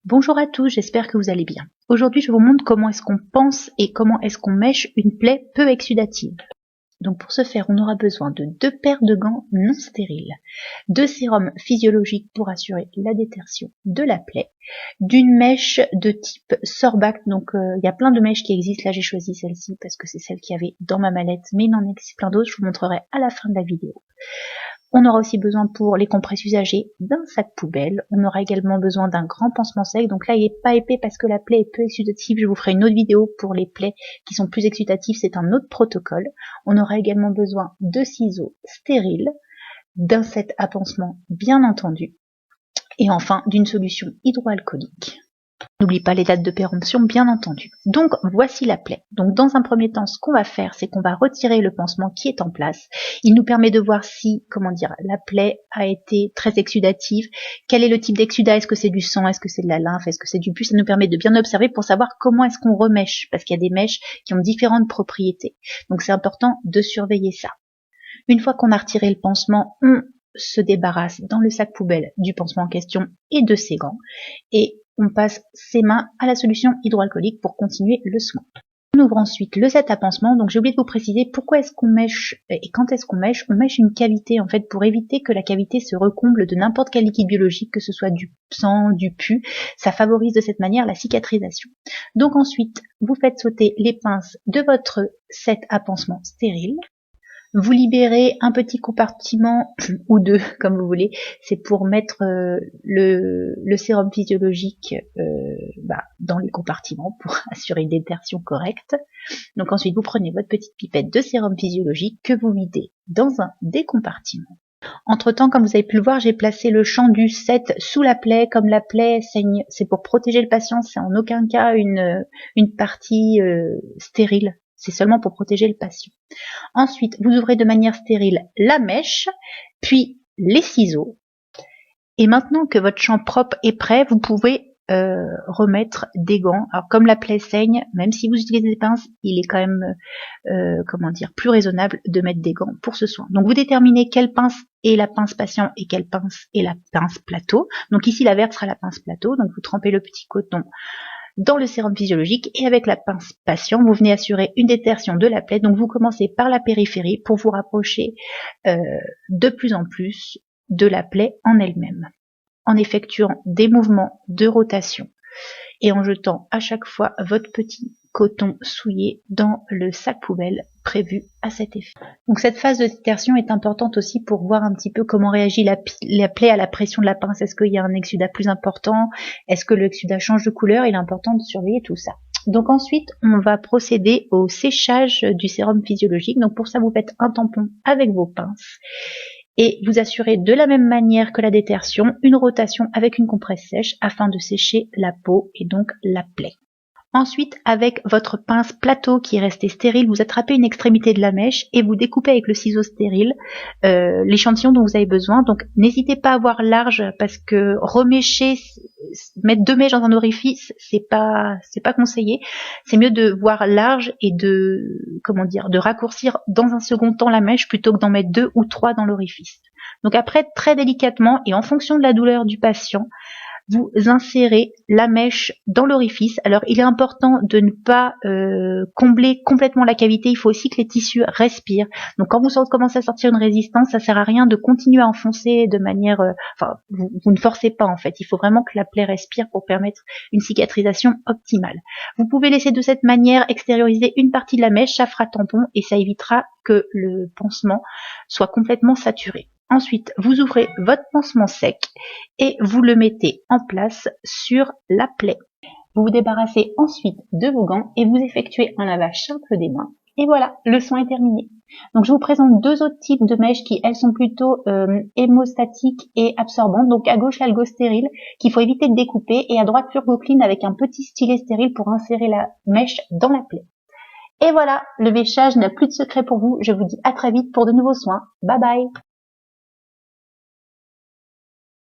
Bonjour à tous, j'espère que vous allez bien. Aujourd'hui, je vous montre comment est-ce qu'on pense et comment est-ce qu'on mèche une plaie peu exsudative. Donc pour ce faire, on aura besoin de 2 paires de gants non stériles, 2 sérums physiologiques pour assurer la détertion de la plaie, d'une mèche de type Sorbact. Donc il y a plein de mèches qui existent, là j'ai choisi celle-ci parce que c'est celle qu'il y avait dans ma mallette, mais il en existe plein d'autres, je vous montrerai à la fin de la vidéo. On aura aussi besoin pour les compresses usagées d'un sac poubelle. On aura également besoin d'un grand pansement sec. Donc là, il n'est pas épais parce que la plaie est peu exsudative. Je vous ferai une autre vidéo pour les plaies qui sont plus exsudatives. C'est un autre protocole. On aura également besoin de ciseaux stériles, d'un set à pansement bien entendu, et enfin d'une solution hydroalcoolique. N'oublie pas les dates de péremption, bien entendu. Donc, voici la plaie. Donc, dans un premier temps, ce qu'on va faire, c'est qu'on va retirer le pansement qui est en place. Il nous permet de voir si, la plaie a été très exsudative. Quel est le type d'exsudat? Est-ce que c'est du sang? Est-ce que c'est de la lymphe? Est-ce que c'est du pus? Ça nous permet de bien observer pour savoir comment est-ce qu'on remèche, parce qu'il y a des mèches qui ont différentes propriétés. Donc, c'est important de surveiller ça. Une fois qu'on a retiré le pansement, on se débarrasse dans le sac poubelle du pansement en question et de ses gants. Et on passe ses mains à la solution hydroalcoolique pour continuer le soin. On ouvre ensuite le set à pansement. Donc j'ai oublié de vous préciser pourquoi est-ce qu'on mèche et quand est-ce qu'on mèche. On mèche une cavité en fait pour éviter que la cavité se recomble de n'importe quel liquide biologique, que ce soit du sang, du pus. Ça favorise de cette manière la cicatrisation. Donc ensuite, vous faites sauter les pinces de votre set à pansement stérile. Vous libérez un petit compartiment ou deux, comme vous voulez. C'est pour mettre le sérum physiologique dans les compartiments pour assurer une détertion correcte. Donc ensuite, vous prenez votre petite pipette de sérum physiologique que vous videz dans un des compartiments. Entre-temps, comme vous avez pu le voir, j'ai placé le champ du set sous la plaie. Comme la plaie saigne, c'est pour protéger le patient. C'est en aucun cas une partie stérile. C'est seulement pour protéger le patient. Ensuite, vous ouvrez de manière stérile la mèche, puis les ciseaux. Et maintenant que votre champ propre est prêt, vous pouvez remettre des gants. Alors comme la plaie saigne, même si vous utilisez des pinces, il est quand même plus raisonnable de mettre des gants pour ce soin. Donc vous déterminez quelle pince est la pince patient et quelle pince est la pince plateau. Donc ici la verte sera la pince plateau, donc vous trempez le petit coton dans le sérum physiologique et avec la pince patient, vous venez assurer une détertion de la plaie. Donc vous commencez par la périphérie pour vous rapprocher de plus en plus de la plaie en elle-même, en effectuant des mouvements de rotation et en jetant à chaque fois votre petit coton souillé dans le sac poubelle prévu à cet effet. Donc cette phase de détertion est importante aussi pour voir un petit peu comment réagit la plaie à la pression de la pince. Est-ce qu'il y a un exsudat plus important? Est-ce que l'exsudat change de couleur? Il est important de surveiller tout ça. Donc ensuite, on va procéder au séchage du sérum physiologique. Donc pour ça, vous faites un tampon avec vos pinces et vous assurez de la même manière que la détertion une rotation avec une compresse sèche afin de sécher la peau et donc la plaie. Ensuite, avec votre pince plateau qui est restée stérile, vous attrapez une extrémité de la mèche et vous découpez avec le ciseau stérile l'échantillon dont vous avez besoin. Donc n'hésitez pas à voir large parce que remêcher, mettre 2 mèches dans un orifice, c'est pas conseillé. C'est mieux de voir large et de raccourcir dans un second temps la mèche plutôt que d'en mettre 2 ou 3 dans l'orifice. Donc après, très délicatement et en fonction de la douleur du patient, vous insérez la mèche dans l'orifice. Alors il est important de ne pas combler complètement la cavité, il faut aussi que les tissus respirent. Donc quand vous commencez à sortir une résistance, ça sert à rien de continuer à enfoncer de manière... vous ne forcez pas en fait, il faut vraiment que la plaie respire pour permettre une cicatrisation optimale. Vous pouvez laisser de cette manière extérioriser une partie de la mèche, ça fera tampon et ça évitera que le pansement soit complètement saturé. Ensuite, vous ouvrez votre pansement sec et vous le mettez en place sur la plaie. Vous vous débarrassez ensuite de vos gants et vous effectuez un lavage simple des mains. Et voilà, le soin est terminé. Donc je vous présente 2 autres types de mèches qui, elles, sont plutôt hémostatiques et absorbantes. Donc à gauche, l'algo stérile qu'il faut éviter de découper et à droite, Purgoclean avec un petit stylet stérile pour insérer la mèche dans la plaie. Et voilà, le mèchage n'a plus de secret pour vous. Je vous dis à très vite pour de nouveaux soins. Bye bye!